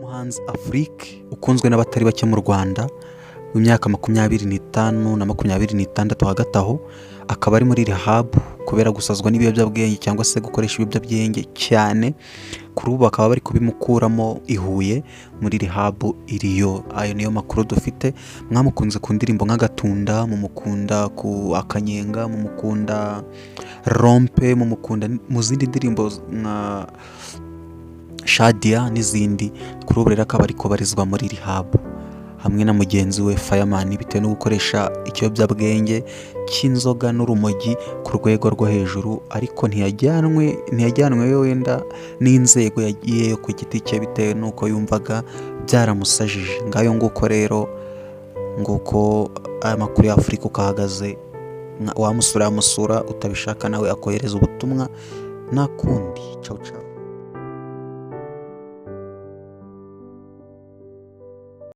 Umuhanzi Afrique ukunzwe n'abatari bake mu Rwanda w'imyaka 25 na 26 hagati aho akaba ari muri rehab kubera gusazwa n'ibiyobyabwenge cyangwa se gukoresha ibiyobyabwenge cyane. Kuri ubu bakaba bari kubimukuramo i Huye muri rehab iriyo. Ayo niyo makuru dufite. Mwamukunze ku ndirimbo nk'Agatunda, mumukunda ku Akanyenga, mumukunda Rompe, mumukunda mu zindi ndirimbo nka Shadia n'izindi. Kuri ubu rero akaba ariko barizwa muri rehab hamwe na mugenzi we Fireman bitewe no gukoresha ikiyobyabwenge cy'inzoga n'urumogi ku rwego rwo hejuru, ariko ntiyajyanwe wenda n'inzego yagiyeyo ku giti cye bitewe n'uko yumvaga byaramusajije. Ngayo nguko rero, nguko aya makuru ya Afrique ukahagaze. Wamusura utabishaka nawe akohereza ubutumwa nakundi. Ciao ciao.